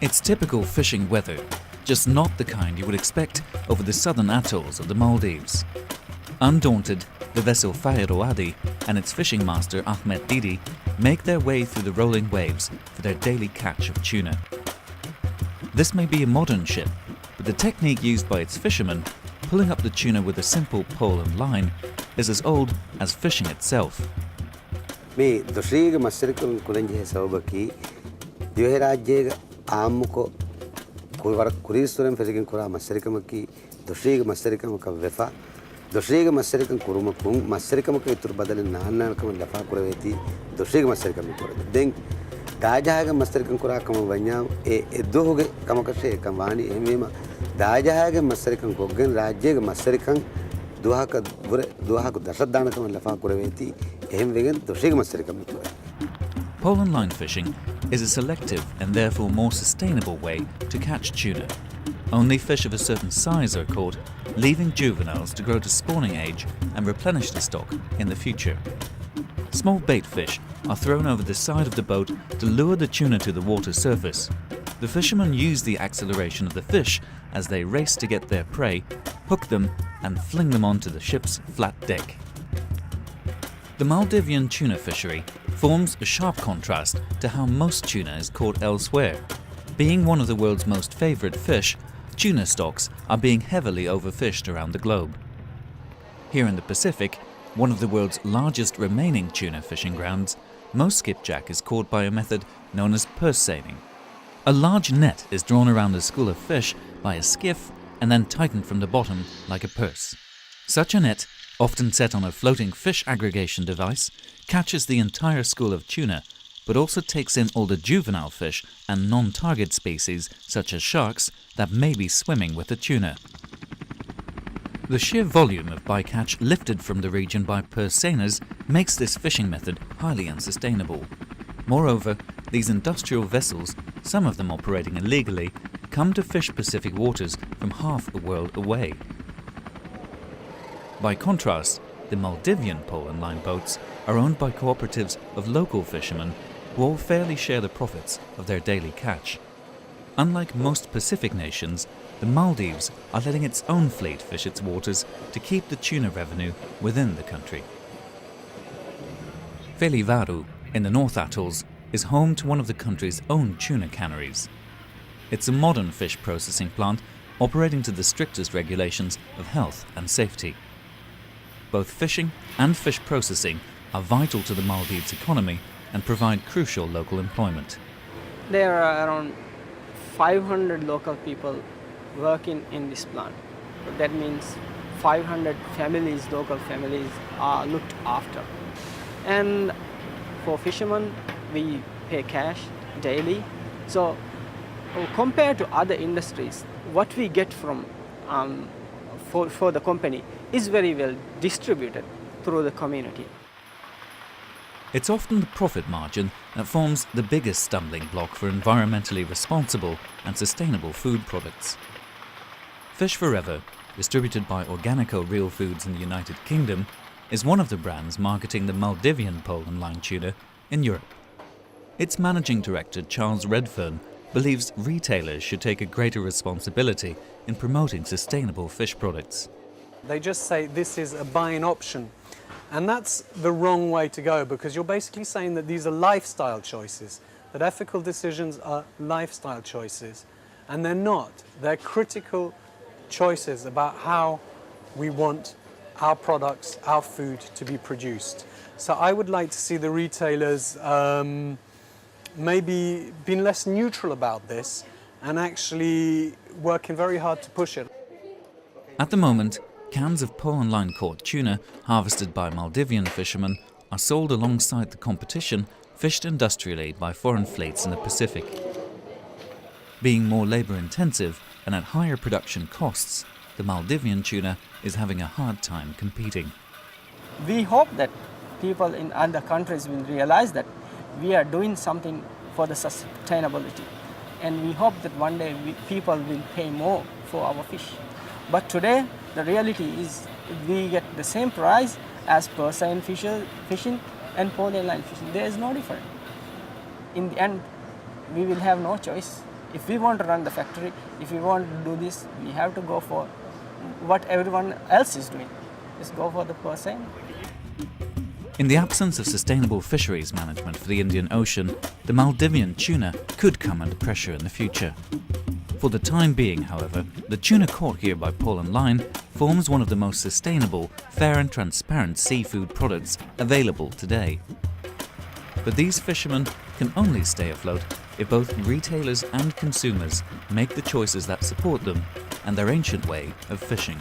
It's typical fishing weather, just not the kind you would expect over the southern atolls of the Maldives. Undaunted, the vessel Fairoadi and its fishing master Ahmed Didi make their way through the rolling waves for their daily catch of tuna. This may be a modern ship, but the technique used by its fishermen, pulling up the tuna with a simple pole and line, is as old as fishing itself. මේ දොශ්‍රීග මස්සරිකම් කුලංජේ සවබකි දිවේ රාජ්‍යයේ ආම්මුකෝ කුවර කුරීස්වරම් ෆෙසිකින් කුරා මස්සරිකමකි දොශ්‍රීග මස්සරිකමක වෙෆා දොශ්‍රීග මස්සරිකම් කුරුමකුම් මස්සරිකමක ඉතුරු බදලෙන් නාන්නකම ලෆා කුරවේති දොශ්‍රීග මස්සරිකම කුරද දෙන් දාජහාග මස්සරිකම් කුරාකම වඤ්ඤා ඒ දොහුගේ කමකෂේ කම්වානි එමෙම දාජහාග මස්සරිකම් කොග්ගෙන් රාජ්‍යයේ මස්සරිකම් දුවහක දශදානකම ලෆා කුරවේති Pole and line fishing is a selective and therefore more sustainable way to catch tuna. Only fish of a certain size are caught, leaving juveniles to grow to spawning age and replenish the stock in the future. Small bait fish are thrown over the side of the boat to lure the tuna to the water surface. The fishermen use the acceleration of the fish as they race to get their prey, hook them and fling them onto the ship's flat deck. The Maldivian tuna fishery forms a sharp contrast to how most tuna is caught elsewhere. Being one of the world's most favoured fish, tuna stocks are being heavily overfished around the globe. Here in the Pacific, one of the world's largest remaining tuna fishing grounds, most skipjack is caught by a method known as purse seining. A large net is drawn around a school of fish by a skiff and then tightened from the bottom like a purse. Such a net, often set on a floating fish aggregation device, catches the entire school of tuna, but also takes in all the juvenile fish and non-target species, such as sharks, that may be swimming with the tuna. The sheer volume of bycatch lifted from the region by purse seiners makes this fishing method highly unsustainable. Moreover, these industrial vessels, some of them operating illegally, come to fish Pacific waters from half the world away. By contrast, the Maldivian pole and line boats are owned by cooperatives of local fishermen who all fairly share the profits of their daily catch. Unlike most Pacific nations, the Maldives are letting its own fleet fish its waters to keep the tuna revenue within the country. Velivaru, in the North Atolls, is home to one of the country's own tuna canneries. It's a modern fish processing plant operating to the strictest regulations of health and safety. Both fishing and fish processing are vital to the Maldives economy and provide crucial local employment. There are around 500 local people working in this plant. That means 500 families, local families, are looked after. And for fishermen, we pay cash daily. So compared to other industries, what we get from for the company is very well distributed through the community. It's often the profit margin that forms the biggest stumbling block for environmentally responsible and sustainable food products. Fish Forever, distributed by Organico Real Foods in the United Kingdom, is one of the brands marketing the Maldivian pole and line tuna in Europe. Its managing director, Charles Redfern, believes retailers should take a greater responsibility in promoting sustainable fish products. They just say this is a buying option, and that's the wrong way to go, because you're basically saying that these are lifestyle choices, that ethical decisions are lifestyle choices, and they're not. They're critical choices about how we want our products, our food to be produced. So I would like to see the retailers maybe being less neutral about this and actually working very hard to push it. At the moment, cans of pole and line caught tuna harvested by Maldivian fishermen are sold alongside the competition fished industrially by foreign fleets in the Pacific. Being more labour-intensive and at higher production costs, the Maldivian tuna is having a hard time competing. We hope that people in other countries will realize that we are doing something for the sustainability, and we hope that one day people will pay more for our fish. But today, the reality is we get the same price as purse seine fishing and pole and line fishing. There is no difference. In the end, we will have no choice If we want to run the factory, if we want to do this, we have to go for what everyone else is doing. Just go for the percent. In the absence of sustainable fisheries management for the Indian Ocean, the Maldivian tuna could come under pressure in the future. For the time being, however, the tuna caught here by pole and line forms one of the most sustainable, fair and transparent seafood products available today. But these fishermen can only stay afloat if both retailers and consumers make the choices that support them and their ancient way of fishing.